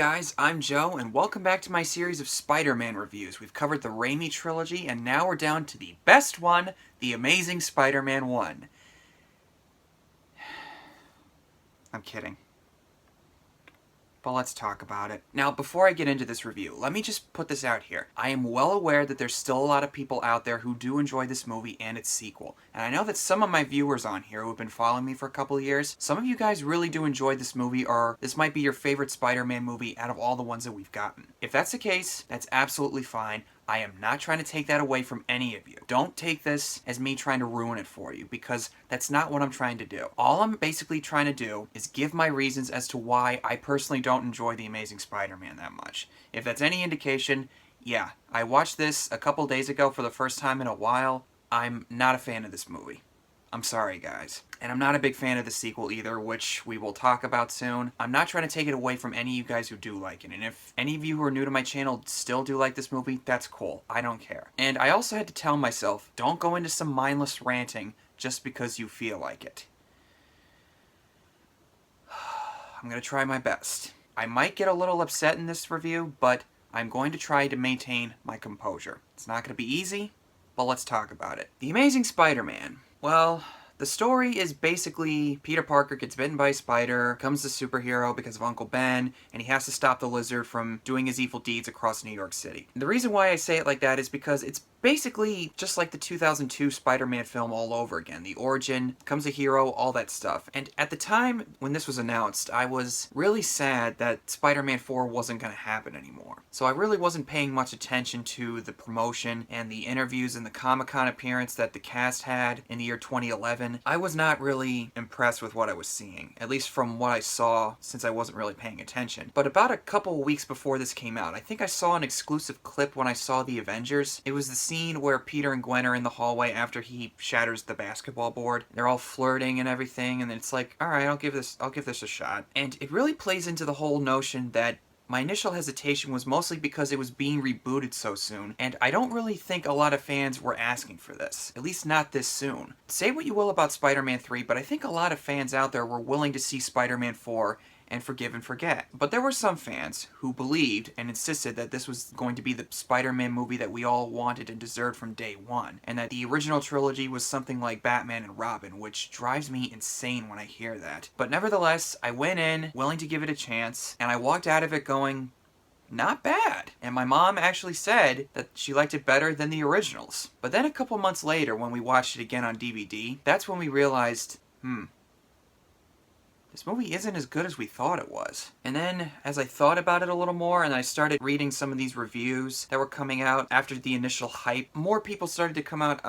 guys, I'm Joe, and welcome back to my series of Spider-Man reviews. We've covered the Raimi trilogy, and now we're down to the best one, The Amazing Spider-Man 1. I'm kidding. But let's talk about it. Now, before I get into this review, let me just put this out here. I am well aware that there's still a lot of people out there who do enjoy this movie and its sequel. And I know that some of my viewers on here who have been following me for a couple of years, some of you guys really do enjoy this movie, or this might be your favorite Spider-Man movie out of all the ones that we've gotten. If that's the case, that's absolutely fine. I am not trying to take that away from any of you. Don't take this as me trying to ruin it for you, because that's not what I'm trying to do. All I'm basically trying to do is give my reasons as to why I personally don't enjoy The Amazing Spider-Man that much. If that's any indication, yeah, I watched this a couple days ago for the first time in a while. I'm not a fan of this movie. I'm sorry, guys. And I'm not a big fan of the sequel either, which we will talk about soon. I'm not trying to take it away from any of you guys who do like it, and if any of you who are new to my channel still do like this movie, that's cool. I don't care. And I also had to tell myself, don't go into some mindless ranting just because you feel like it. I'm gonna try my best. I might get a little upset in this review, but I'm going to try to maintain my composure. It's not gonna be easy, but let's talk about it. The Amazing Spider-Man. Well, the story is basically Peter Parker gets bitten by a spider, becomes a superhero because of Uncle Ben, and he has to stop the lizard from doing his evil deeds across New York City. The reason why I say it like that is because it's basically just like the 2002 Spider-Man film all over again. The origin, becomes a hero, all that stuff. And at the time when this was announced, I was really sad that Spider-Man 4 wasn't going to happen anymore. So I really wasn't paying much attention to the promotion and the interviews and the Comic-Con appearance that the cast had in the year 2011. I was not really impressed with what I was seeing, at least from what I saw since I wasn't really paying attention. But about a couple of weeks before this came out, I think I saw an exclusive clip when I saw The Avengers. It was the scene where Peter and Gwen are in the hallway after he shatters the basketball board. They're all flirting and everything, and then it's like, alright, I'll give this a shot. And it really plays into the whole notion that my initial hesitation was mostly because it was being rebooted so soon, and I don't really think a lot of fans were asking for this. At least not this soon. Say what you will about Spider-Man 3, but I think a lot of fans out there were willing to see Spider-Man 4 and forgive and forget. But there were some fans who believed and insisted that this was going to be the Spider-Man movie that we all wanted and deserved from day one, and that the original trilogy was something like Batman and Robin, which drives me insane when I hear that. But nevertheless, I went in willing to give it a chance, and I walked out of it going, not bad. And my mom actually said that she liked it better than the originals. But then a couple months later, when we watched it again on DVD, that's when we realized, this movie isn't as good as we thought it was. And then, as I thought about it a little more, and I started reading some of these reviews that were coming out after the initial hype, more people started to come out,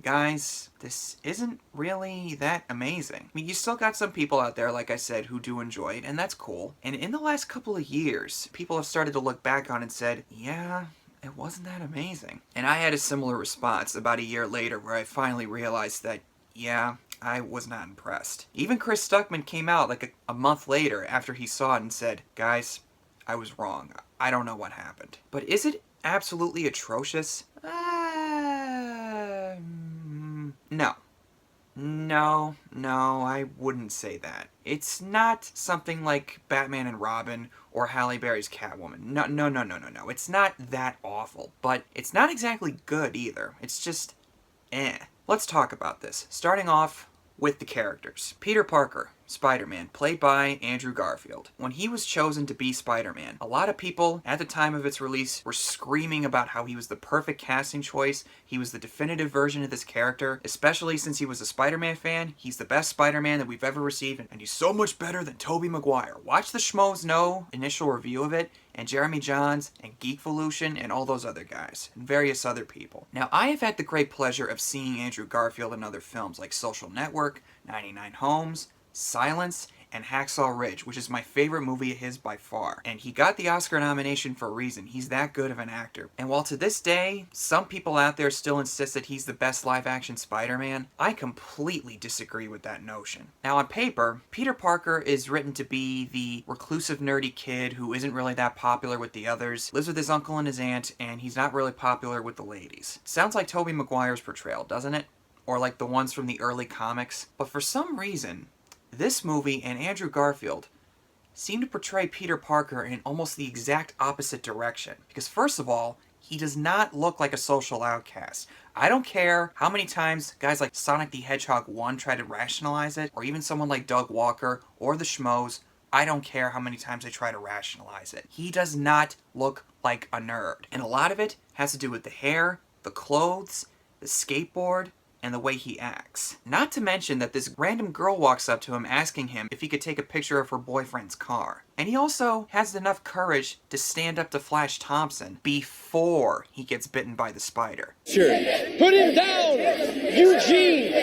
guys, this isn't really that amazing. I mean, you still got some people out there, like I said, who do enjoy it, and that's cool. And in the last couple of years, people have started to look back on it and said, yeah, it wasn't that amazing. And I had a similar response about a year later where I finally realized that, yeah, I was not impressed. Even Chris Stuckman came out like a month later after he saw it and said, guys, I was wrong. I don't know what happened. But is it absolutely atrocious? No. No, I wouldn't say that. It's not something like Batman and Robin or Halle Berry's Catwoman. No. It's not that awful. But it's not exactly good either. It's just, eh. Let's talk about this. Starting off with the characters. Peter Parker, Spider-Man, played by Andrew Garfield. When he was chosen to be Spider-Man, a lot of people at the time of its release were screaming about how he was the perfect casting choice, he was the definitive version of this character, especially since he was a Spider-Man fan. He's the best Spider-Man that we've ever received, and he's so much better than Tobey Maguire. Watch the Schmoes Know initial review of it, and Jeremy Johns, and Geekvolution, and all those other guys, and various other people. Now, I have had the great pleasure of seeing Andrew Garfield in other films like Social Network, 99 Homes, Silence, and Hacksaw Ridge, which is my favorite movie of his by far. And he got the Oscar nomination for a reason. He's that good of an actor. And while to this day, some people out there still insist that he's the best live-action Spider-Man, I completely disagree with that notion. Now on paper, Peter Parker is written to be the reclusive, nerdy kid who isn't really that popular with the others, lives with his uncle and his aunt, and he's not really popular with the ladies. Sounds like Tobey Maguire's portrayal, doesn't it? Or like the ones from the early comics. But for some reason, this movie and Andrew Garfield seem to portray Peter Parker in almost the exact opposite direction. Because first of all, he does not look like a social outcast. I don't care how many times guys like Sonic the Hedgehog 1 try to rationalize it, or even someone like Doug Walker or the Schmoes. I don't care how many times they try to rationalize it. He does not look like a nerd. And a lot of it has to do with the hair, the clothes, the skateboard, and the way he acts. Not to mention that this random girl walks up to him asking him if he could take a picture of her boyfriend's car. And he also has enough courage to stand up to Flash Thompson before he gets bitten by the spider. Sure. Put him down, Eugene!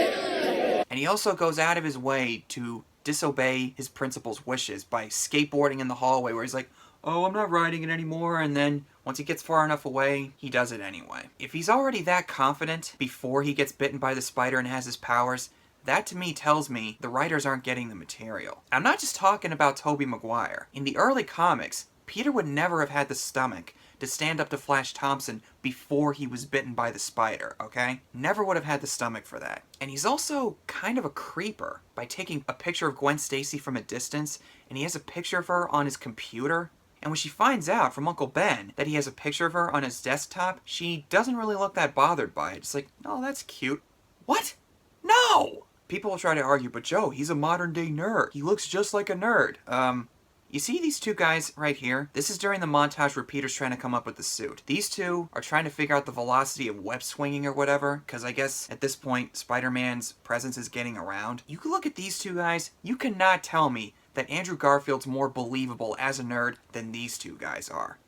And he also goes out of his way to disobey his principal's wishes by skateboarding in the hallway where he's like, oh, I'm not riding it anymore, and then once he gets far enough away, he does it anyway. If he's already that confident before he gets bitten by the spider and has his powers, that to me tells me the writers aren't getting the material. I'm not just talking about Tobey Maguire. In the early comics, Peter would never have had the stomach to stand up to Flash Thompson before he was bitten by the spider, okay? Never would have had the stomach for that. And he's also kind of a creeper by taking a picture of Gwen Stacy from a distance, and he has a picture of her on his computer. And when she finds out from Uncle Ben that he has a picture of her on his desktop, she doesn't really look that bothered by it. It's like, oh, that's cute. What? No! People will try to argue, but Joe, he's a modern day nerd. He looks just like a nerd. You see these two guys right here? This is during the montage where Peter's trying to come up with the suit. These two are trying to figure out the velocity of web swinging or whatever, because I guess at this point, Spider-Man's presence is getting around. You can look at these two guys, you cannot tell me that Andrew Garfield's more believable as a nerd than these two guys are.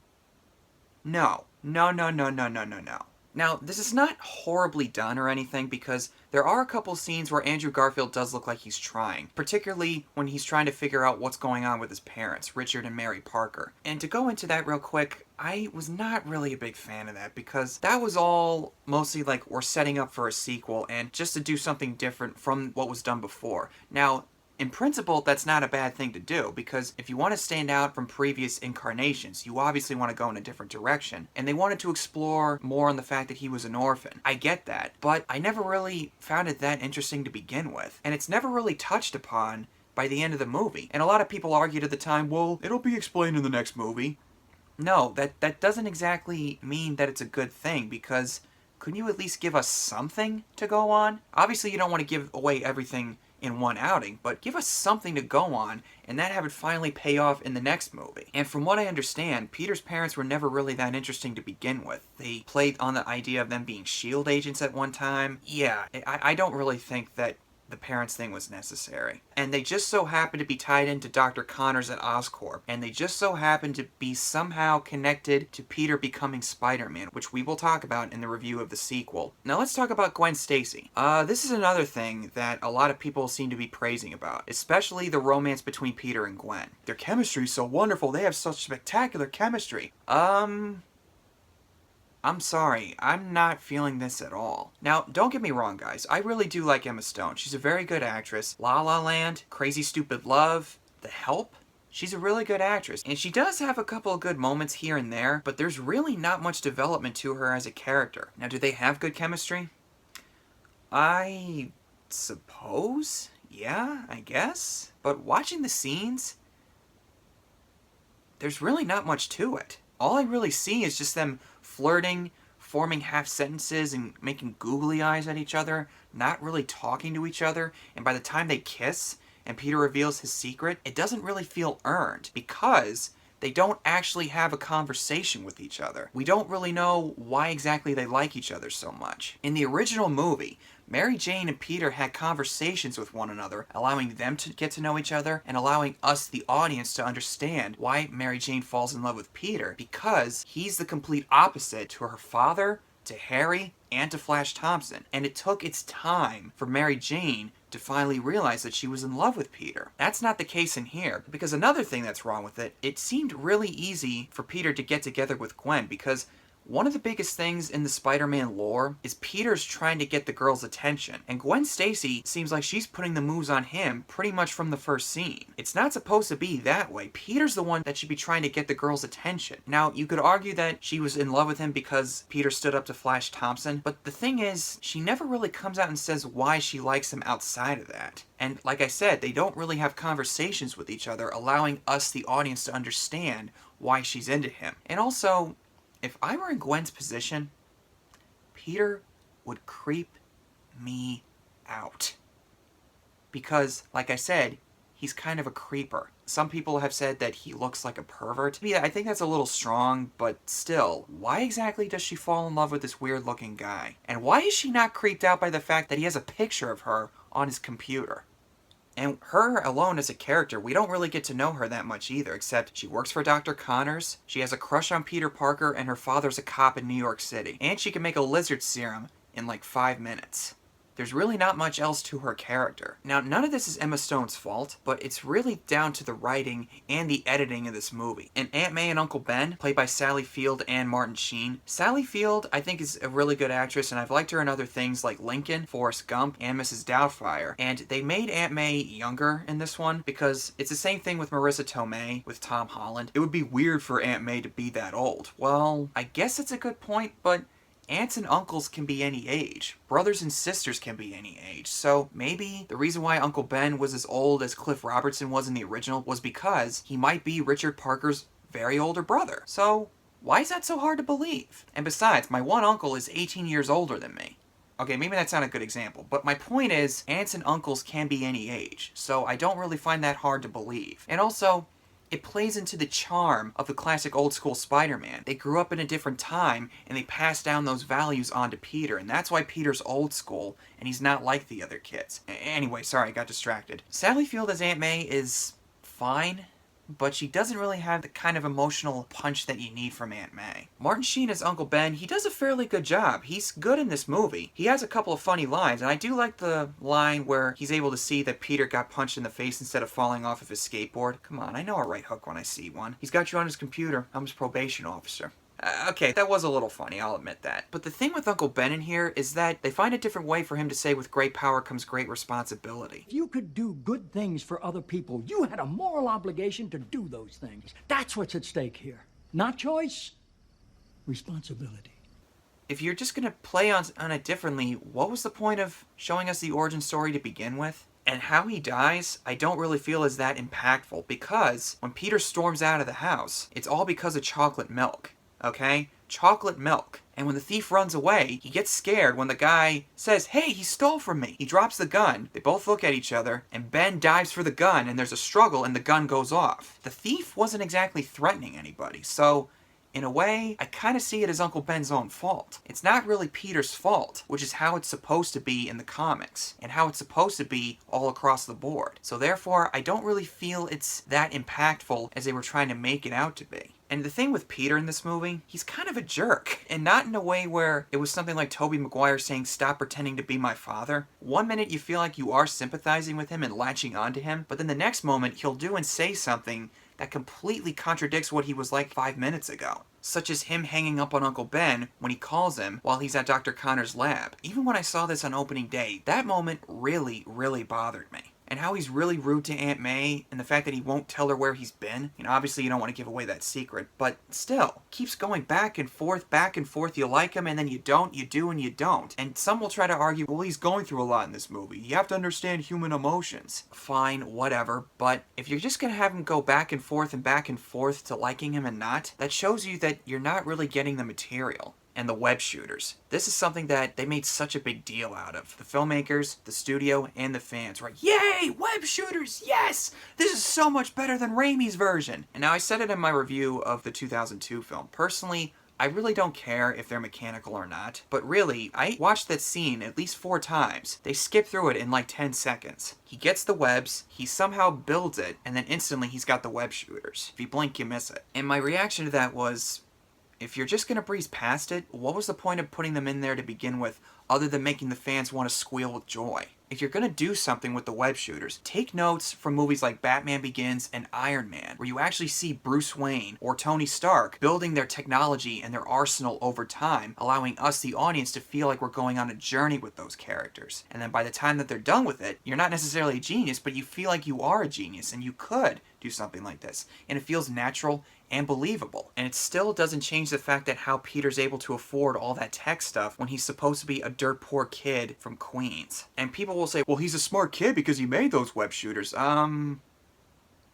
No. No, no, no, no, no, no, no. Now, this is not horribly done or anything because there are a couple scenes where Andrew Garfield does look like he's trying, particularly when he's trying to figure out what's going on with his parents, Richard and Mary Parker. And to go into that real quick, I was not really a big fan of that because that was all mostly like we're setting up for a sequel and just to do something different from what was done before. Now, in principle, that's not a bad thing to do, because if you want to stand out from previous incarnations, you obviously want to go in a different direction. And they wanted to explore more on the fact that he was an orphan. I get that, but I never really found it that interesting to begin with. And it's never really touched upon by the end of the movie. And a lot of people argued at the time, well, it'll be explained in the next movie. No, that doesn't exactly mean that it's a good thing, because couldn't you at least give us something to go on? Obviously, you don't want to give away everything in one outing, but give us something to go on and then have it finally pay off in the next movie. And from what I understand, Peter's parents were never really that interesting to begin with. They played on the idea of them being SHIELD agents at one time. Yeah, I don't really think that the parents thing was necessary. And they just so happen to be tied into Dr. Connors at Oscorp, and they just so happen to be somehow connected to Peter becoming Spider-Man, which we will talk about in the review of the sequel. Now let's talk about Gwen Stacy. This is another thing that a lot of people seem to be praising about, especially the romance between Peter and Gwen. Their chemistry is so wonderful, they have such spectacular chemistry. I'm sorry, I'm not feeling this at all. Now, don't get me wrong, guys. I really do like Emma Stone. She's a very good actress. La La Land, Crazy Stupid Love, The Help. She's a really good actress. And she does have a couple of good moments here and there, but there's really not much development to her as a character. Now, do they have good chemistry? I suppose? Yeah, I guess. But watching the scenes, there's really not much to it. All I really see is just them flirting, forming half sentences and making googly eyes at each other, not really talking to each other, and by the time they kiss and Peter reveals his secret, it doesn't really feel earned because they don't actually have a conversation with each other. We don't really know why exactly they like each other so much. In the original movie, Mary Jane and Peter had conversations with one another, allowing them to get to know each other and allowing us, the audience, to understand why Mary Jane falls in love with Peter, because he's the complete opposite to her father, to Harry, and to Flash Thompson. And it took its time for Mary Jane to finally realize that she was in love with Peter. That's not the case in here, because another thing that's wrong with it, it seemed really easy for Peter to get together with Gwen, because one of the biggest things in the Spider-Man lore is Peter's trying to get the girl's attention, and Gwen Stacy seems like she's putting the moves on him pretty much from the first scene. It's not supposed to be that way. Peter's the one that should be trying to get the girl's attention. Now, you could argue that she was in love with him because Peter stood up to Flash Thompson, but the thing is, she never really comes out and says why she likes him outside of that. And like I said, they don't really have conversations with each other, allowing us, the audience, to understand why she's into him. And also, if I were in Gwen's position, Peter would creep me out. Because, like I said, he's kind of a creeper. Some people have said that he looks like a pervert. Yeah, I think that's a little strong, but still, why exactly does she fall in love with this weird-looking guy? And why is she not creeped out by the fact that he has a picture of her on his computer? And her alone as a character, we don't really get to know her that much either, except she works for Dr. Connors, she has a crush on Peter Parker, and her father's a cop in New York City. And she can make a lizard serum in like 5 minutes. There's really not much else to her character. Now, none of this is Emma Stone's fault, but it's really down to the writing and the editing of this movie. And Aunt May and Uncle Ben, played by Sally Field and Martin Sheen. Sally Field, I think, is a really good actress, and I've liked her in other things like Lincoln, Forrest Gump, and Mrs. Doubtfire. And they made Aunt May younger in this one, because it's the same thing with Marissa Tomei, with Tom Holland. It would be weird for Aunt May to be that old. Well, I guess it's a good point, but aunts and uncles can be any age. Brothers and sisters can be any age. So maybe the reason why Uncle Ben was as old as Cliff Robertson was in the original was because he might be Richard Parker's very older brother. So why is that so hard to believe? And besides, my one uncle is 18 years older than me. Okay, maybe that's not a good example, but my point is, aunts and uncles can be any age. So I don't really find that hard to believe. And also, it plays into the charm of the classic old school Spider-Man. They grew up in a different time, and they passed down those values onto Peter, and that's why Peter's old school, and he's not like the other kids. Anyway, sorry, I got distracted. Sally Field as Aunt May is fine, but she doesn't really have the kind of emotional punch that you need from Aunt May. Martin Sheen as Uncle Ben, he does a fairly good job. He's good in this movie. He has a couple of funny lines, and I do like the line where he's able to see that Peter got punched in the face instead of falling off of his skateboard. Come on, I know a right hook when I see one. He's got you on his computer. I'm his probation officer. Okay, that was a little funny, I'll admit that. But the thing with Uncle Ben in here is that they find a different way for him to say with great power comes great responsibility. If you could do good things for other people, you had a moral obligation to do those things. That's what's at stake here. Not choice, responsibility. If you're just gonna play on it differently, what was the point of showing us the origin story to begin with? And how he dies, I don't really feel is that impactful, because when Peter storms out of the house, it's all because of chocolate milk. Okay? Chocolate milk. And when the thief runs away, he gets scared when the guy says, "Hey, he stole from me." He drops the gun, they both look at each other, and Ben dives for the gun, and there's a struggle, and the gun goes off. The thief wasn't exactly threatening anybody, so in a way, I kind of see it as Uncle Ben's own fault. It's not really Peter's fault, which is how it's supposed to be in the comics, and how it's supposed to be all across the board. So therefore, I don't really feel it's that impactful as they were trying to make it out to be. And the thing with Peter in this movie, he's kind of a jerk. And not in a way where it was something like Tobey Maguire saying, "Stop pretending to be my father." One minute you feel like you are sympathizing with him and latching onto him, but then the next moment he'll do and say something that completely contradicts what he was like 5 minutes ago. Such as him hanging up on Uncle Ben when he calls him while he's at Dr. Connor's lab. Even when I saw this on opening day, that moment really, really bothered me. And how he's really rude to Aunt May, and the fact that he won't tell her where he's been. You know, obviously you don't want to give away that secret, but still, keeps going back and forth, you like him, and then you don't, you do, and you don't. And some will try to argue, well, he's going through a lot in this movie. You have to understand human emotions. Fine, whatever, but if you're just gonna have him go back and forth to liking him and not, that shows you that you're not really getting the material. And the web shooters. This is something that they made such a big deal out of. The filmmakers, the studio, and the fans were like, "Yay! Web shooters! Yes! This is so much better than Raimi's version!" And now I said it in my review of the 2002 film. Personally, I really don't care if they're mechanical or not. But really, I watched that scene at least 4 times. They skip through it in like 10 seconds. He gets the webs, he somehow builds it, and then instantly he's got the web shooters. If you blink, you miss it. And my reaction to that was, If you're just gonna breeze past it, what was the point of putting them in there to begin with, other than making the fans want to squeal with joy? If you're gonna do something with the web shooters, take notes from movies like Batman Begins and Iron Man, where you actually see Bruce Wayne or Tony Stark building their technology and their arsenal over time, allowing us, the audience, to feel like we're going on a journey with those characters. And then by the time that they're done with it, you're not necessarily a genius, but you feel like you are a genius and you could do something like this. And it feels natural and believable. And it still doesn't change the fact that how Peter's able to afford all that tech stuff when he's supposed to be a dirt poor kid from Queens. And people will say, well, he's a smart kid because he made those web shooters.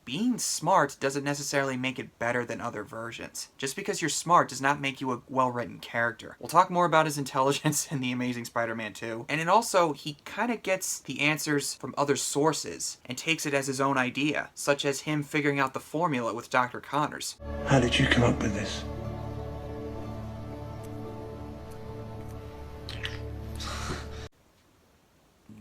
Being smart doesn't necessarily make it better than other versions. Just because you're smart does not make you a well-written character. We'll talk more about his intelligence in The Amazing Spider-Man 2. And then also, he kind of gets the answers from other sources and takes it as his own idea, such as him figuring out the formula with Dr. Connors. How did you come up with this?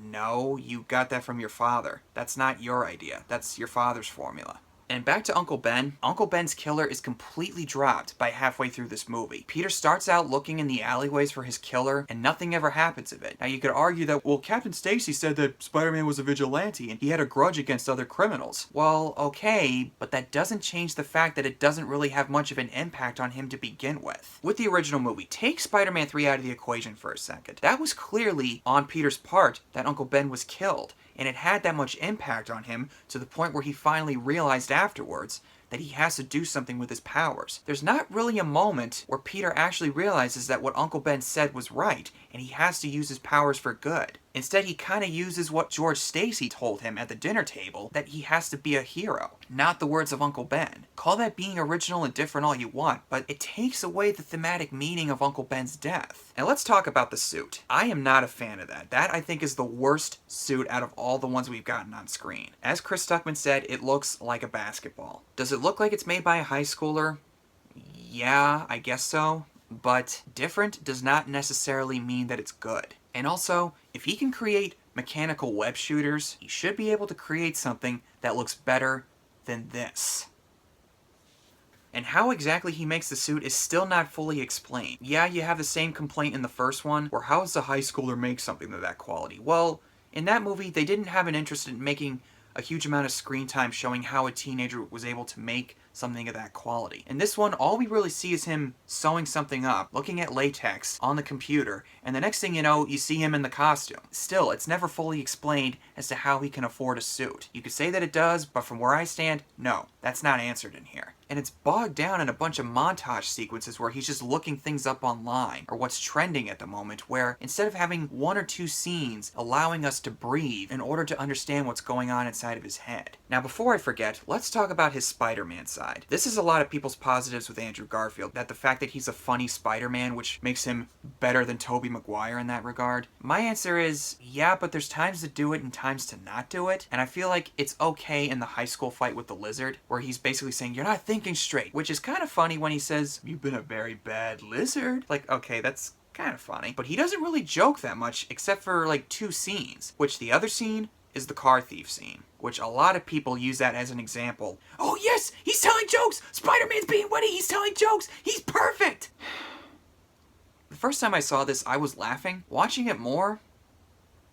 No, you got that from your father. That's not your idea. That's your father's formula. And back to Uncle Ben. Uncle Ben's killer is completely dropped by halfway through this movie. Peter starts out looking in the alleyways for his killer, and nothing ever happens of it. Now you could argue that, well, Captain Stacy said that Spider-Man was a vigilante and he had a grudge against other criminals. Well, okay, but that doesn't change the fact that it doesn't really have much of an impact on him to begin with. With the original movie, take Spider-Man 3 out of the equation for a second. That was clearly on Peter's part that Uncle Ben was killed. And it had that much impact on him to the point where he finally realized afterwards that he has to do something with his powers. There's not really a moment where Peter actually realizes that what Uncle Ben said was right, and he has to use his powers for good. Instead, he kind of uses what George Stacy told him at the dinner table, that he has to be a hero, not the words of Uncle Ben. Call that being original and different all you want, but it takes away the thematic meaning of Uncle Ben's death. And let's talk about the suit. I am not a fan of that. That, I think, is the worst suit out of all the ones we've gotten on screen. As Chris Stuckman said, it looks like a basketball. Does it look like it's made by a high schooler? Yeah, I guess so. But different does not necessarily mean that it's good. And also, if he can create mechanical web shooters, he should be able to create something that looks better than this. And how exactly he makes the suit is still not fully explained. Yeah, you have the same complaint in the first one, where how does a high schooler make something of that quality? Well, in that movie, they didn't have an interest in making a huge amount of screen time showing how a teenager was able to make something of that quality. In this one, all we really see is him sewing something up, looking at latex on the computer, and the next thing you know, you see him in the costume. Still, it's never fully explained as to how he can afford a suit. You could say that it does, but from where I stand, no, that's not answered in here. And it's bogged down in a bunch of montage sequences where he's just looking things up online, or what's trending at the moment, where instead of having one or two scenes allowing us to breathe in order to understand what's going on inside of his head. Now before I forget, let's talk about his Spider-Man side. This is a lot of people's positives with Andrew Garfield, that the fact that he's a funny Spider-Man, which makes him better than Tobey Maguire in that regard. My answer is, yeah, but there's times to do it and times to not do it, and I feel like it's okay in the high school fight with the lizard, where he's basically saying, you're not thinking straight, which is kind of funny when he says, you've been a very bad lizard. Like, okay, that's kind of funny, but he doesn't really joke that much except for like two scenes, which the other scene is the car thief scene, which a lot of people use that as an example. Oh yes, he's telling jokes! Spider-Man's being witty, he's telling jokes! He's perfect! The first time I saw this, I was laughing. Watching it more,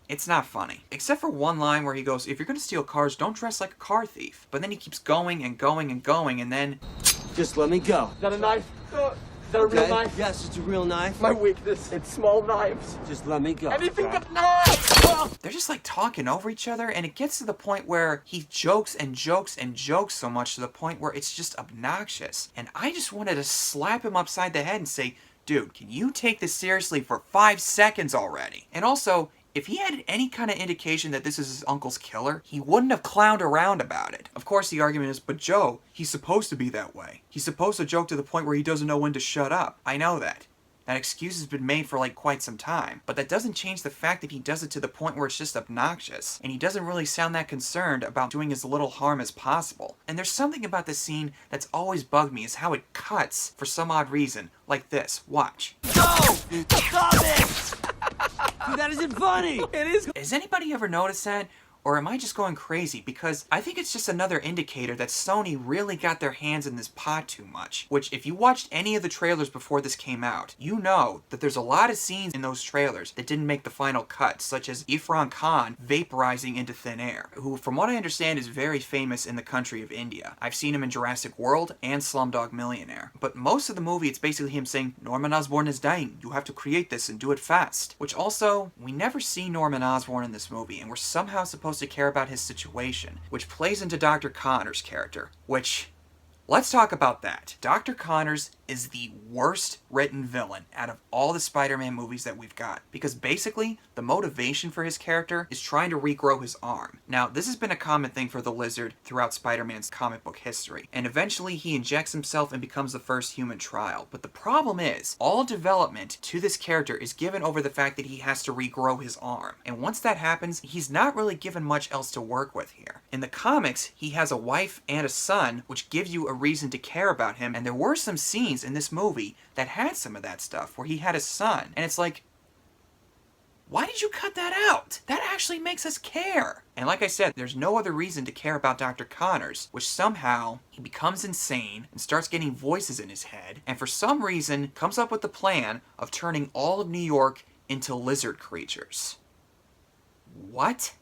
it's not funny. Except for one line where he goes, if you're gonna steal cars, don't dress like a car thief. But then he keeps going and going and going, and then... Just let me go. Is that a knife? Is that a real knife? Yes, it's a real knife. My weakness, it's small knives. Just let me go. Anything but knives! They're just like talking over each other, and it gets to the point where he jokes and jokes and jokes so much to the point where it's just obnoxious. And I just wanted to slap him upside the head and say, dude, can you take this seriously for 5 seconds already? And also, if he had any kind of indication that this is his uncle's killer, he wouldn't have clowned around about it. Of course, the argument is, but Joe, he's supposed to be that way. He's supposed to joke to the point where he doesn't know when to shut up. I know that. That excuse has been made for like quite some time, but that doesn't change the fact that he does it to the point where it's just obnoxious, and he doesn't really sound that concerned about doing as little harm as possible. And there's something about this scene that's always bugged me, is how it cuts for some odd reason, like this. Watch. No! Stop it! Dude, that isn't funny! It is. Has anybody ever noticed that? Or am I just going crazy? Because I think it's just another indicator that Sony really got their hands in this pot too much. Which, if you watched any of the trailers before this came out, you know that there's a lot of scenes in those trailers that didn't make the final cut, such as Irfan Khan vaporizing into thin air, who, from what I understand, is very famous in the country of India. I've seen him in Jurassic World and Slumdog Millionaire. But most of the movie, it's basically him saying, Norman Osborn is dying, you have to create this and do it fast. Which also, we never see Norman Osborn in this movie, and we're somehow supposed to care about his situation, which plays into Dr. Connor's character, which... let's talk about that. Dr. Connors is the worst written villain out of all the Spider-Man movies that we've got. Because basically, the motivation for his character is trying to regrow his arm. Now, this has been a common thing for the Lizard throughout Spider-Man's comic book history. And eventually, he injects himself and becomes the first human trial. But the problem is, all development to this character is given over the fact that he has to regrow his arm. And once that happens, he's not really given much else to work with here. In the comics, he has a wife and a son, which gives you a reason to care about him, and there were some scenes in this movie that had some of that stuff, where he had a son, and it's like, why did you cut that out? That actually makes us care. And like I said, there's no other reason to care about Dr. Connors, which somehow he becomes insane and starts getting voices in his head, and for some reason comes up with the plan of turning all of New York into lizard creatures. What?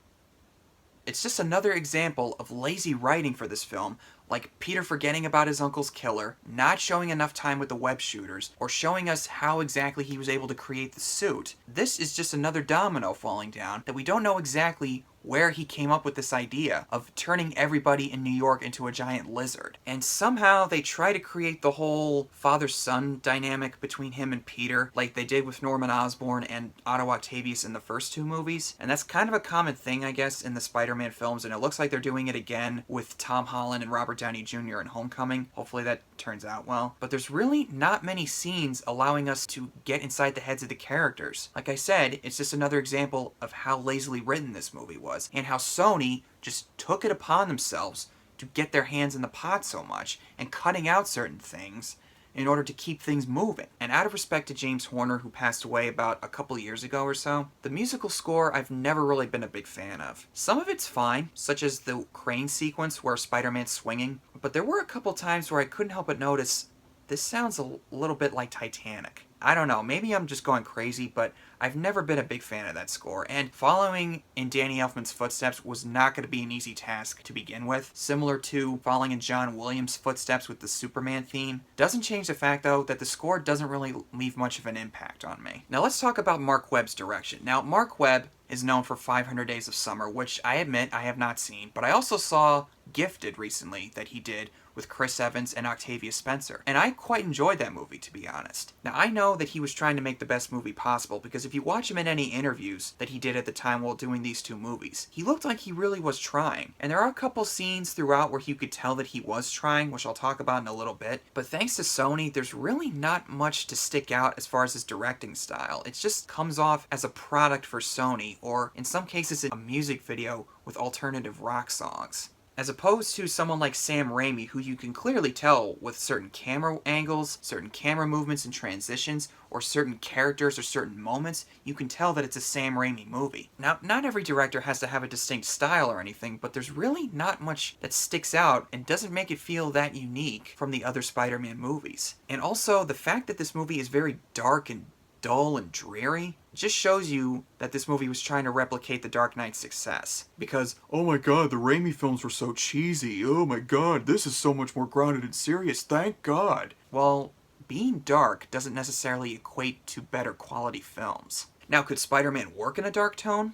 It's just another example of lazy writing for this film, like Peter forgetting about his uncle's killer, not showing enough time with the web shooters, or showing us how exactly he was able to create the suit. This is just another domino falling down that we don't know exactly where he came up with this idea of turning everybody in New York into a giant lizard. And somehow they try to create the whole father-son dynamic between him and Peter, like they did with Norman Osborn and Otto Octavius in the first two movies. And that's kind of a common thing, I guess, in the Spider-Man films, and it looks like they're doing it again with Tom Holland and Robert Downey Jr. in Homecoming. Hopefully that turns out well. But there's really not many scenes allowing us to get inside the heads of the characters. Like I said, it's just another example of how lazily written this movie was, and how Sony just took it upon themselves to get their hands in the pot so much, and cutting out certain things in order to keep things moving. And out of respect to James Horner, who passed away about a couple years ago or so, the musical score I've never really been a big fan of. Some of it's fine, such as the crane sequence where Spider-Man's swinging, but there were a couple times where I couldn't help but notice, this sounds a little bit like Titanic. I don't know, maybe I'm just going crazy, but I've never been a big fan of that score, and following in Danny Elfman's footsteps was not going to be an easy task to begin with, similar to following in John Williams' footsteps with the Superman theme. Doesn't change the fact, though, that the score doesn't really leave much of an impact on me. Now let's talk about Mark Webb's direction. Now, Mark Webb is known for 500 Days of Summer, which I admit I have not seen, but I also saw Gifted recently that he did with Chris Evans and Octavia Spencer, and I quite enjoyed that movie, to be honest. Now, I know that he was trying to make the best movie possible, because if you watch him in any interviews that he did at the time while doing these two movies, he looked like he really was trying. And there are a couple scenes throughout where you could tell that he was trying, which I'll talk about in a little bit, but thanks to Sony, there's really not much to stick out as far as his directing style. It just comes off as a product for Sony, or in some cases a music video with alternative rock songs. As opposed to someone like Sam Raimi, who you can clearly tell with certain camera angles, certain camera movements and transitions, or certain characters or certain moments, you can tell that it's a Sam Raimi movie. Now, not every director has to have a distinct style or anything, but there's really not much that sticks out and doesn't make it feel that unique from the other Spider-Man movies. And also, the fact that this movie is very dark and dull and dreary just shows you that this movie was trying to replicate The Dark Knight's success. Because, oh my god, the Raimi films were so cheesy. Oh my god, this is so much more grounded and serious, thank god. Well, being dark doesn't necessarily equate to better quality films. Now, could Spider-Man work in a dark tone?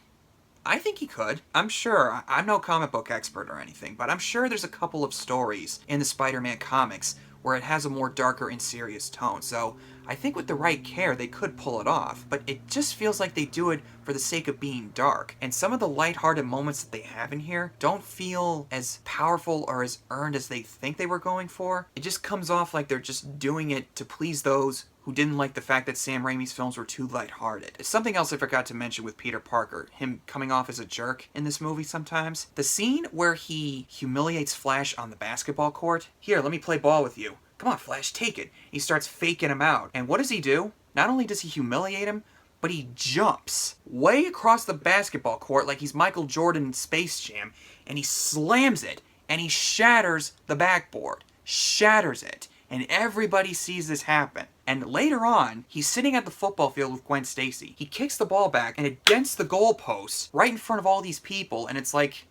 I think he could. I'm sure. I'm no comic book expert or anything, but I'm sure there's a couple of stories in the Spider-Man comics where it has a more darker and serious tone, so I think with the right care they could pull it off, but it just feels like they do it for the sake of being dark, and some of the lighthearted moments that they have in here don't feel as powerful or as earned as they think they were going for. It just comes off like they're just doing it to please those who didn't like the fact that Sam Raimi's films were too lighthearted. Something else I forgot to mention with Peter Parker, him coming off as a jerk in this movie sometimes. The scene where he humiliates Flash on the basketball court. Here, let me play ball with you. Come on, Flash, take it. He starts faking him out. And what does he do? Not only does he humiliate him, but he jumps way across the basketball court like he's Michael Jordan in Space Jam, and he slams it, and he shatters the backboard. Shatters it. And everybody sees this happen. And later on, he's sitting at the football field with Gwen Stacy. He kicks the ball back, and against the goalpost, right in front of all these people, and it's like,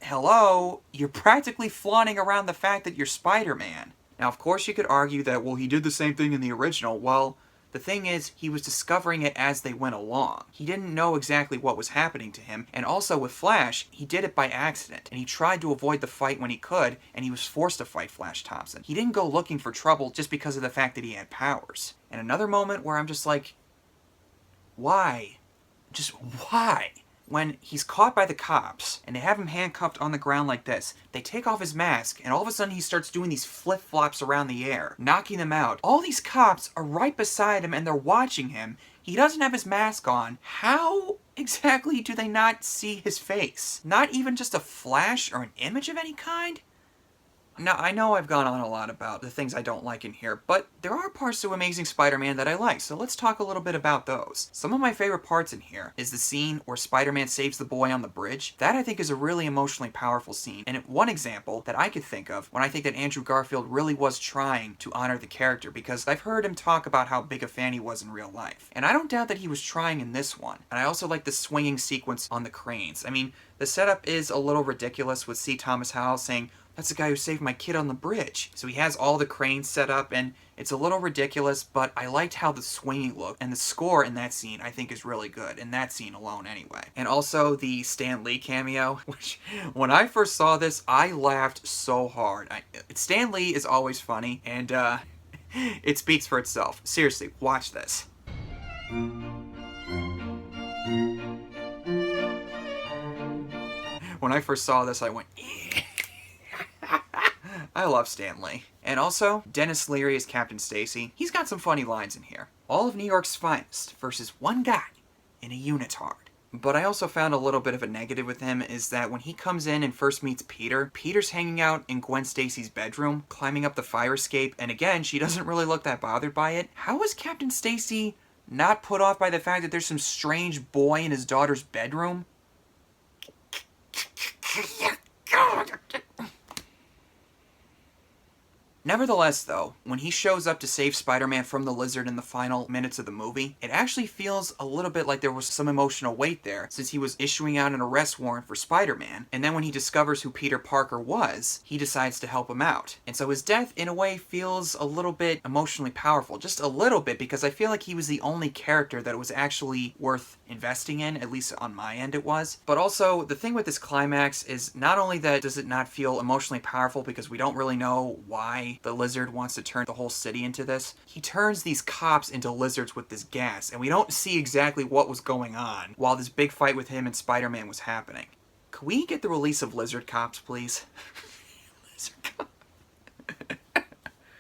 hello? You're practically flaunting around the fact that you're Spider-Man. Now, of course, you could argue that, well, he did the same thing in the original. Well, the thing is, he was discovering it as they went along. He didn't know exactly what was happening to him, and also with Flash, he did it by accident, and he tried to avoid the fight when he could, and he was forced to fight Flash Thompson. He didn't go looking for trouble just because of the fact that he had powers. And another moment where I'm just like, why? Just why? When he's caught by the cops, and they have him handcuffed on the ground like this, they take off his mask, and all of a sudden he starts doing these flip-flops around the air, knocking them out. All these cops are right beside him, and they're watching him. He doesn't have his mask on. How exactly do they not see his face? Not even just a flash or an image of any kind? Now, I know I've gone on a lot about the things I don't like in here, but there are parts to Amazing Spider-Man that I like, so let's talk a little bit about those. Some of my favorite parts in here is the scene where Spider-Man saves the boy on the bridge. That, I think, is a really emotionally powerful scene, and one example that I could think of when I think that Andrew Garfield really was trying to honor the character, because I've heard him talk about how big a fan he was in real life. And I don't doubt that he was trying in this one. And I also like the swinging sequence on the cranes. I mean, the setup is a little ridiculous with C. Thomas Howell saying, "That's the guy who saved my kid on the bridge." So he has all the cranes set up, and it's a little ridiculous, but I liked how the swinging looked, and the score in that scene I think is really good, in that scene alone anyway. And also the Stan Lee cameo, which when I first saw this, I laughed so hard. Stan Lee is always funny, and it speaks for itself. Seriously, watch this. When I first saw this, I went, I love Stan Lee. And also, Dennis Leary as Captain Stacy. He's got some funny lines in here. All of New York's finest versus one guy in a unitard. But I also found a little bit of a negative with him is that when he comes in and first meets Peter, Peter's hanging out in Gwen Stacy's bedroom, climbing up the fire escape, and again, she doesn't really look that bothered by it. How is Captain Stacy not put off by the fact that there's some strange boy in his daughter's bedroom? Nevertheless, though, when he shows up to save Spider-Man from the Lizard in the final minutes of the movie, it actually feels a little bit like there was some emotional weight there, since he was issuing out an arrest warrant for Spider-Man, and then when he discovers who Peter Parker was, he decides to help him out. And so his death, in a way, feels a little bit emotionally powerful. Just a little bit, because I feel like he was the only character that was actually worth investing in, at least on my end it was. But also, the thing with this climax is not only that does it not feel emotionally powerful because we don't really know why the Lizard wants to turn the whole city into this. He turns these cops into lizards with this gas, and we don't see exactly what was going on while this big fight with him and Spider-Man was happening. Could we get the release of lizard cops, please? Lizard cops.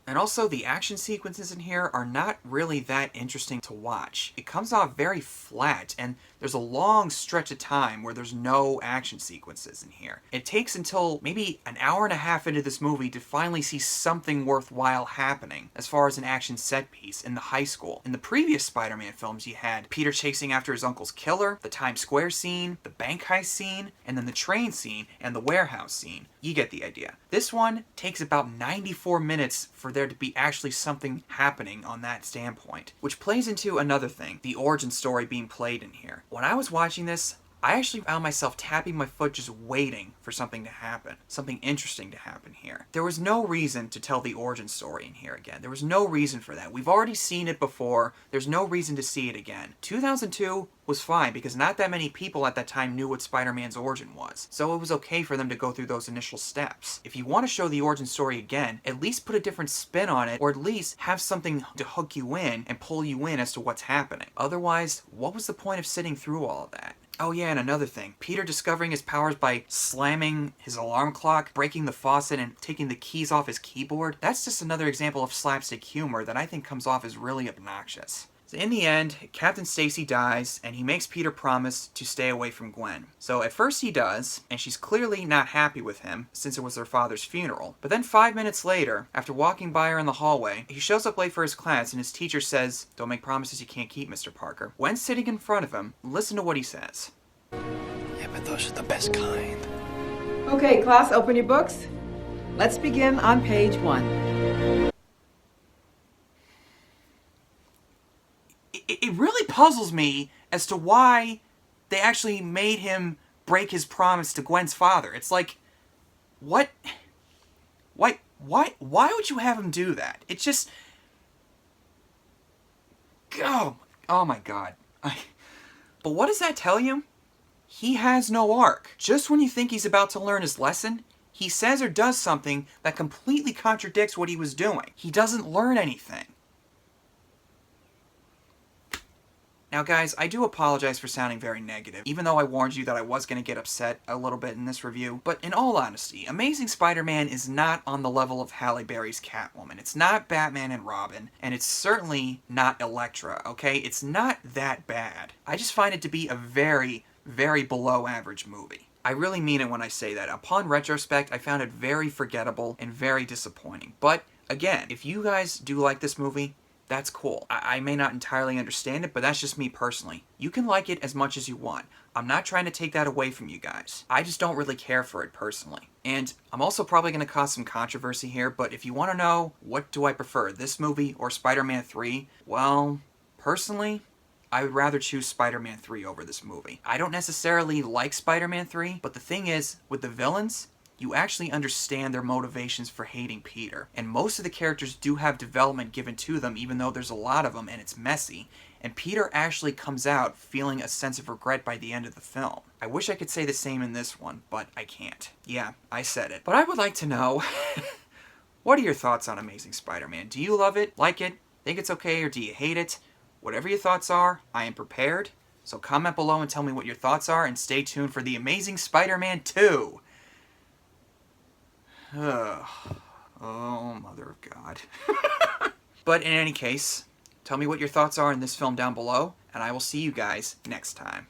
And also, the action sequences in here are not really that interesting to watch. It comes off very flat, and there's a long stretch of time where there's no action sequences in here. It takes until maybe an hour and a half into this movie to finally see something worthwhile happening as far as an action set piece in the high school. In the previous Spider-Man films, you had Peter chasing after his uncle's killer, the Times Square scene, the bank heist scene, and then the train scene and the warehouse scene. You get the idea. This one takes about 94 minutes for there to be actually something happening on that standpoint. Which plays into another thing, the origin story being played in here. When I was watching this, I actually found myself tapping my foot just waiting for something to happen. Something interesting to happen here. There was no reason to tell the origin story in here again. There was no reason for that. We've already seen it before. There's no reason to see it again. 2002 was fine because not that many people at that time knew what Spider-Man's origin was. So it was okay for them to go through those initial steps. If you want to show the origin story again, at least put a different spin on it, or at least have something to hook you in and pull you in as to what's happening. Otherwise, what was the point of sitting through all of that? Oh yeah, and another thing. Peter discovering his powers by slamming his alarm clock, breaking the faucet, and taking the keys off his keyboard. That's just another example of slapstick humor that I think comes off as really obnoxious. So in the end, Captain Stacy dies, and he makes Peter promise to stay away from Gwen. So at first he does, and she's clearly not happy with him, since it was her father's funeral. But then 5 minutes later, after walking by her in the hallway, he shows up late for his class, and his teacher says, "Don't make promises you can't keep, Mr. Parker." Gwen's sitting in front of him. Listen to what he says. Yeah, but those are the best kind. Okay, class, open your books. Let's begin on page 1. It really puzzles me as to why they actually made him break his promise to Gwen's father. It's like, what? Why would you have him do that? It's just, oh my God. But what does that tell you? He has no arc. Just when you think he's about to learn his lesson, he says or does something that completely contradicts what he was doing. He doesn't learn anything. Now guys, I do apologize for sounding very negative, even though I warned you that I was going to get upset a little bit in this review. But in all honesty, Amazing Spider-Man is not on the level of Halle Berry's Catwoman. It's not Batman and Robin, and it's certainly not Elektra, okay? It's not that bad. I just find it to be a very, very below average movie. I really mean it when I say that. Upon retrospect, I found it very forgettable and very disappointing. But again, if you guys do like this movie, that's cool. I may not entirely understand it, but that's just me personally. You can like it as much as you want. I'm not trying to take that away from you guys. I just don't really care for it personally. And I'm also probably going to cause some controversy here, but if you want to know what do I prefer, this movie or Spider-Man 3, well, personally, I would rather choose Spider-Man 3 over this movie. I don't necessarily like Spider-Man 3, but the thing is, with the villains, you actually understand their motivations for hating Peter. And most of the characters do have development given to them, even though there's a lot of them and it's messy. And Peter actually comes out feeling a sense of regret by the end of the film. I wish I could say the same in this one, but I can't. Yeah, I said it. But I would like to know, what are your thoughts on Amazing Spider-Man? Do you love it, like it, think it's okay, or do you hate it? Whatever your thoughts are, I am prepared. So comment below and tell me what your thoughts are, and stay tuned for The Amazing Spider-Man 2. Oh, mother of God. But in any case, tell me what your thoughts are in this film down below, and I will see you guys next time.